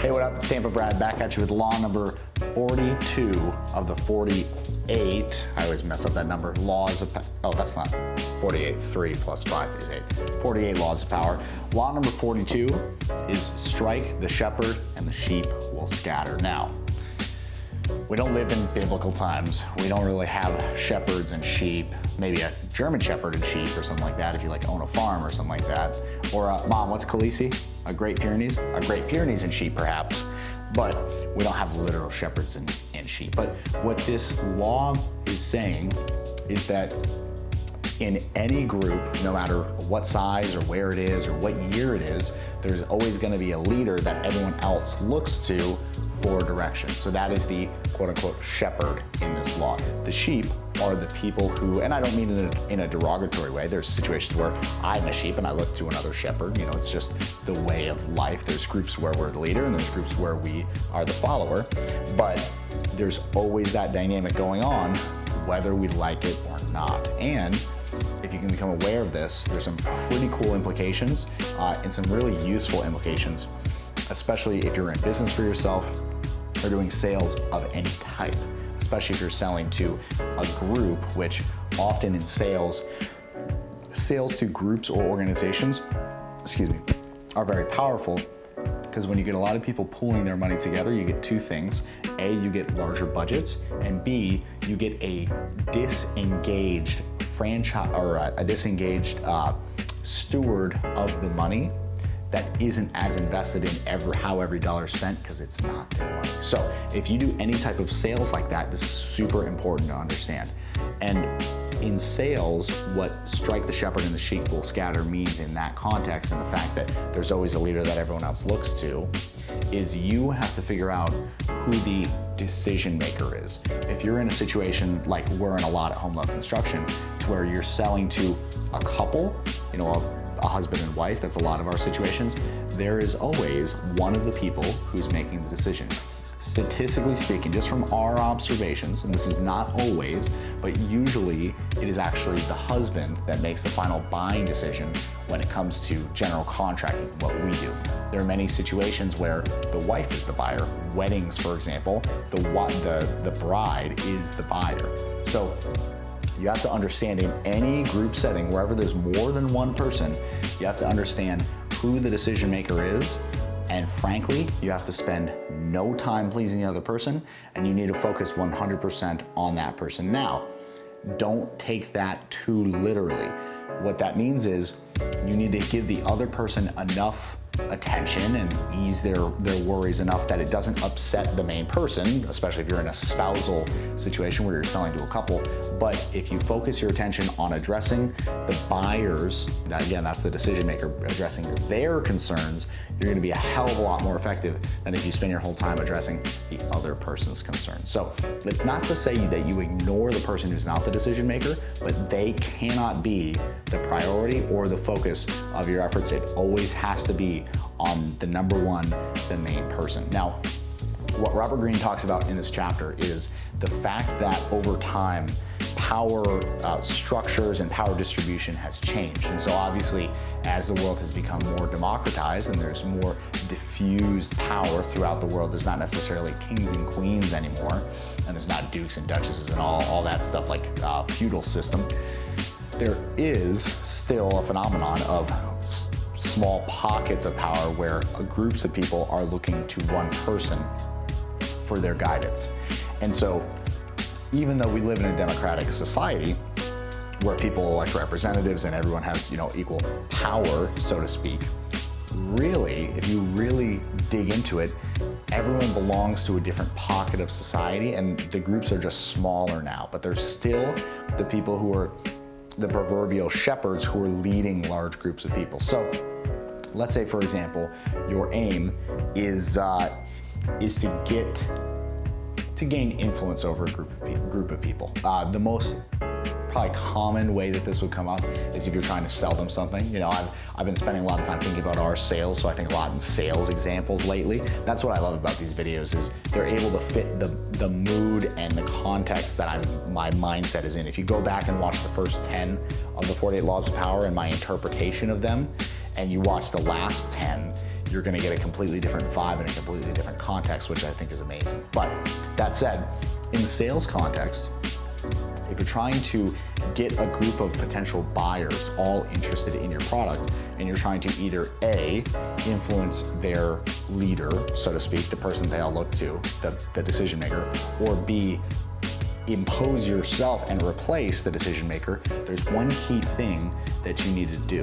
Hey, what up? It's Tampa Brad back at you with law number 42 of the 48. I always mess up that number. Laws of, oh, that's not 48. 3 plus 5 is 8. 48 laws of power. Law number 42 is strike the shepherd and the sheep will scatter. Now, we don't live in biblical times. We don't really have shepherds and sheep, maybe a German shepherd and sheep or something like that if you like own a farm or something like that. Or Mom, what's Khaleesi? A Great Pyrenees? A Great Pyrenees and sheep perhaps, but we don't have literal shepherds and sheep. But what this law is saying is that in any group, no matter what size or where it is or what year it is, there's always going to be a leader that everyone else looks to for direction. So that is the quote unquote shepherd in this law. The sheep are the people who, and I don't mean it in a derogatory way, there's situations where I'm a sheep and I look to another shepherd, you know, it's just the way of life. There's groups where we're the leader and there's groups where we are the follower, but there's always that dynamic going on, whether we like it or not. And if you can become aware of this, there's some pretty cool implications and some really useful implications, especially if you're in business for yourself or doing sales of any type, especially if you're selling to a group, which often in sales to groups or organizations, are very powerful, because when you get a lot of people pooling their money together, you get two things. A, you get larger budgets, and B, you get a disengaged franchise or a disengaged steward of the money that isn't as invested in how every dollar is spent, because it's not their money. So if you do any type of sales like that, this is super important to understand. And in sales, what strike the shepherd and the sheep will scatter means in that context, and the fact that there's always a leader that everyone else looks to, is you have to figure out who the decision maker is. If you're in a situation like we're in a lot at Home Love Construction, to where you're selling to a couple, you know, a husband and wife, that's a lot of our situations, there is always one of the people who's making the decision. Statistically speaking, just from our observations, and this is not always, but usually it is actually the husband that makes the final buying decision when it comes to general contracting, what we do. There are many situations where the wife is the buyer. Weddings, for example, the bride is the buyer. So you have to understand, in any group setting, wherever there's more than one person, you have to understand who the decision maker is. And frankly, you have to spend no time pleasing the other person, and you need to focus 100% on that person. Now, don't take that too literally. What that means is you need to give the other person enough attention and ease their worries enough that it doesn't upset the main person, especially if you're in a spousal situation where you're selling to a couple. But if you focus your attention on addressing the buyers, again, that's the decision maker, addressing their concerns, you're going to be a hell of a lot more effective than if you spend your whole time addressing the other person's concerns. So it's not to say that you ignore the person who's not the decision maker, but they cannot be the priority or the focus of your efforts. It always has to be on the number one, the main person. Now, what Robert Greene talks about in this chapter is the fact that over time, power structures and power distribution has changed. And so obviously, as the world has become more democratized and there's more diffused power throughout the world, there's not necessarily kings and queens anymore, and there's not dukes and duchesses and all that stuff like feudal system. There is still a phenomenon of small pockets of power where groups of people are looking to one person for their guidance. And so even though we live in a democratic society where people elect representatives and everyone has, you know, equal power, so to speak, really, if you really dig into it, everyone belongs to a different pocket of society, and the groups are just smaller now, but there's still the people who are the proverbial shepherds who are leading large groups of people. So let's say, for example, your aim is to gain influence over a group of people. The most probably common way that this would come up is if you're trying to sell them something. You know, I've been spending a lot of time thinking about our sales, so I think a lot in sales examples lately. That's what I love about these videos, is they're able to fit the mood and the context that my mindset is in. If you go back and watch the first 10 of the 48 Laws of Power and my interpretation of them, and you watch the last 10, you're gonna get a completely different vibe and a completely different context, which I think is amazing. But that said, in the sales context, if you're trying to get a group of potential buyers all interested in your product, and you're trying to either A, influence their leader, so to speak, the person they all look to, the decision maker, or B, impose yourself and replace the decision maker, there's one key thing that you need to do.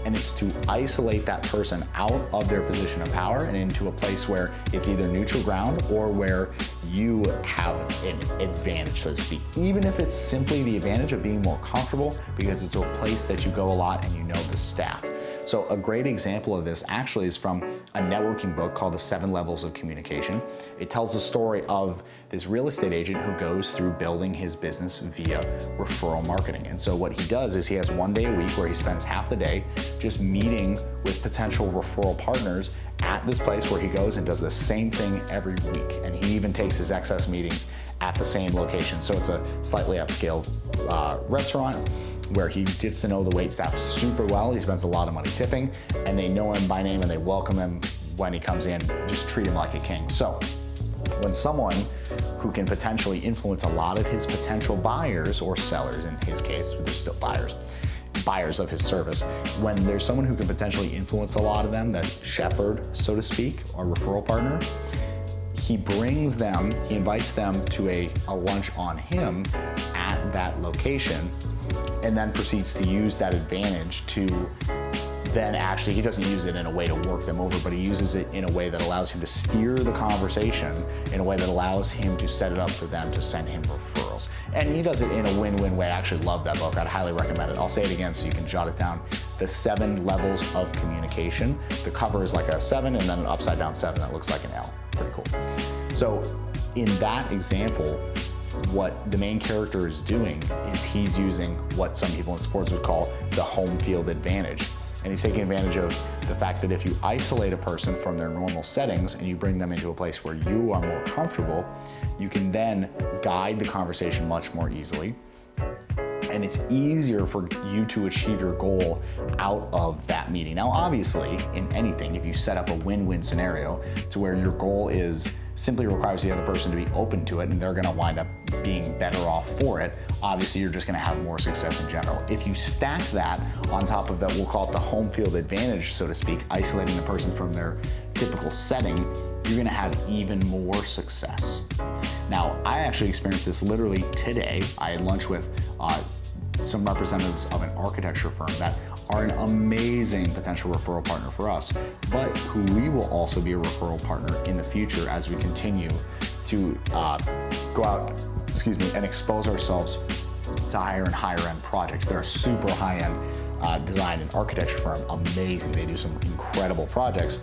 And it's to isolate that person out of their position of power and into a place where it's either neutral ground or where you have an advantage, so to speak. Even if it's simply the advantage of being more comfortable because it's a place that you go a lot and you know the staff. So a great example of this actually is from a networking book called The 7 Levels of Communication. It tells the story of this real estate agent who goes through building his business via referral marketing. And so what he does is he has one day a week where he spends half the day just meeting with potential referral partners at this place where he goes and does the same thing every week. And he even takes his excess meetings at the same location. So it's a slightly upscale restaurant where he gets to know the waitstaff super well. He spends a lot of money tipping, and they know him by name and they welcome him when he comes in, just treat him like a king. So when someone who can potentially influence a lot of his potential buyers or sellers, in his case, they're still buyers of his service, when there's someone who can potentially influence a lot of them, that shepherd, so to speak, or referral partner, he invites them to a lunch on him at that location, and then proceeds to use that advantage to then actually, he doesn't use it in a way to work them over, but he uses it in a way that allows him to steer the conversation in a way that allows him to set it up for them to send him referrals. And he does it in a win-win way. I actually love that book. I'd highly recommend it. I'll say it again so you can jot it down. The 7 Levels of Communication. The cover is like a 7 and then an upside down 7 that looks like an L. Pretty cool. So in that example, what the main character is doing is he's using what some people in sports would call the home field advantage. And he's taking advantage of the fact that if you isolate a person from their normal settings and you bring them into a place where you are more comfortable, you can then guide the conversation much more easily. And it's easier for you to achieve your goal out of that meeting. Now, obviously, in anything, if you set up a win-win scenario to where your goal is simply requires the other person to be open to it and they're gonna wind up being better off for it, obviously you're just gonna have more success in general. If you stack that on top of that, we'll call it the home field advantage, so to speak, isolating the person from their typical setting, you're gonna have even more success. Now, I actually experienced this literally today. I had lunch with some representatives of an architecture firm that are an amazing potential referral partner for us, but who we will also be a referral partner in the future as we continue to go out, and expose ourselves to higher and higher end projects. They're a super high end design and architecture firm, amazing. They do some incredible projects.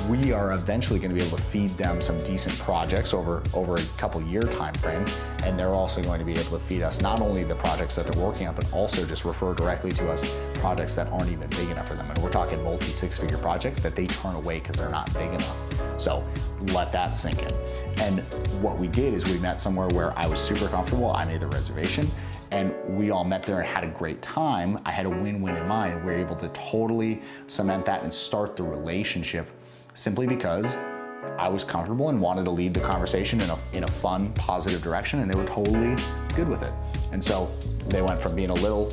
We are eventually going to be able to feed them some decent projects over a couple year time frame, and they're also going to be able to feed us not only the projects that they're working on, but also just refer directly to us projects that aren't even big enough for them. And we're talking multi 6-figure projects that they turn away because they're not big enough. So let that sink in. And what we did is we met somewhere where I was super comfortable. I made the reservation, and we all met there and had a great time. I had a win-win in mind, and we were able to totally cement that and start the relationship simply because I was comfortable and wanted to lead the conversation in a fun, positive direction, and they were totally good with it. And so they went from being a little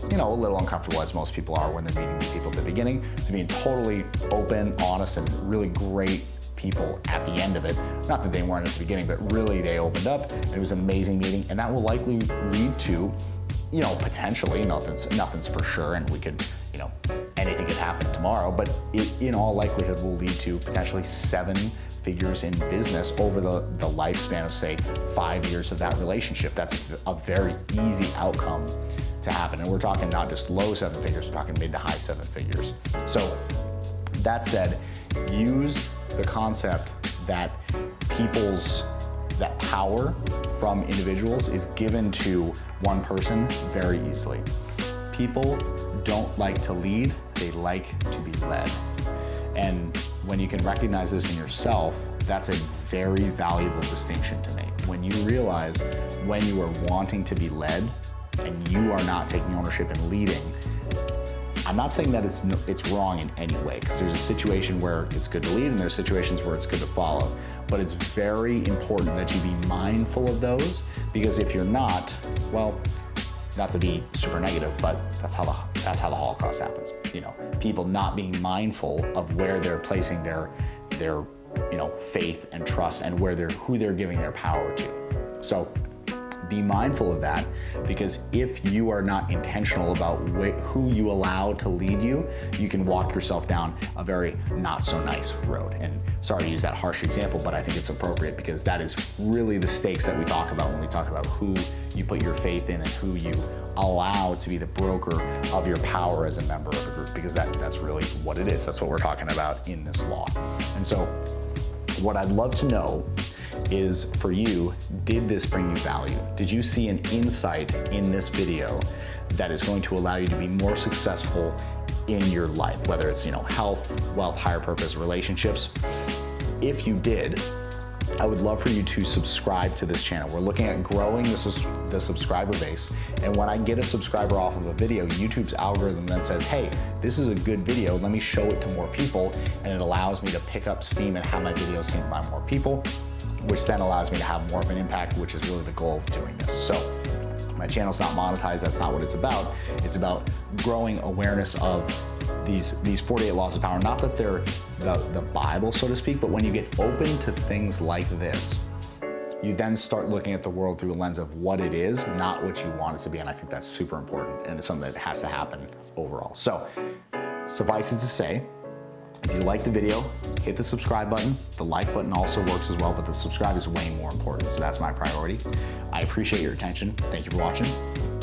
uncomfortable, as most people are when they're meeting new people at the beginning, to being totally open, honest, and really great people at the end of it. Not that they weren't at the beginning, but really they opened up. It was an amazing meeting, and that will likely lead to, potentially, nothing's for sure, and we could, anything could happen tomorrow, but it, in all likelihood, will lead to potentially 7 figures in business over the lifespan of, say, 5 years of that relationship. That's a very easy outcome to happen. And we're talking not just low 7 figures, we're talking mid to high 7 figures. So that said, use the concept that that power from individuals is given to one person very easily. People don't like to lead, they like to be led. And when you can recognize this in yourself, that's a very valuable distinction to make. When you realize when you are wanting to be led and you are not taking ownership and leading, I'm not saying that it's wrong in any way, because there's a situation where it's good to lead and there's situations where it's good to follow. But it's very important that you be mindful of those, because if you're not, well, not to be super negative, but that's how the Holocaust happens. You know, people not being mindful of where they're placing their faith and trust, and who they're giving their power to. So be mindful of that, because if you are not intentional about who you allow to lead you, you can walk yourself down a very not so nice road. And sorry to use that harsh example, but I think it's appropriate, because that is really the stakes that we talk about when we talk about who you put your faith in and who you allow to be the broker of your power as a member of a group, because that's really what it is. That's what we're talking about in this law. And so what I'd love to know is, for you, did this bring you value? Did you see an insight in this video that is going to allow you to be more successful in your life, whether it's health, wealth, higher purpose, relationships? If you did, I would love for you to subscribe to this channel. We're looking at growing the subscriber base, and when I get a subscriber off of a video, YouTube's algorithm then says, hey, this is a good video, let me show it to more people, and it allows me to pick up steam and have my videos seen by more people, which then allows me to have more of an impact, which is really the goal of doing this. So my channel's not monetized, that's not what it's about. It's about growing awareness of these 48 laws of power. Not that they're the Bible, so to speak, but when you get open to things like this, you then start looking at the world through a lens of what it is, not what you want it to be. And I think that's super important, and it's something that has to happen overall. So suffice it to say, if you like the video, hit the subscribe button. The like button also works as well, but the subscribe is way more important, so that's my priority. I appreciate your attention. Thank you for watching.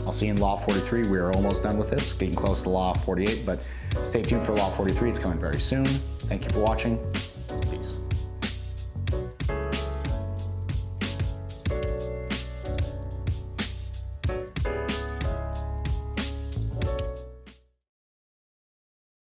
I'll see you in Law 43. We are almost done with this, getting close to Law 48, but stay tuned for Law 43. It's coming very soon. Thank you for watching.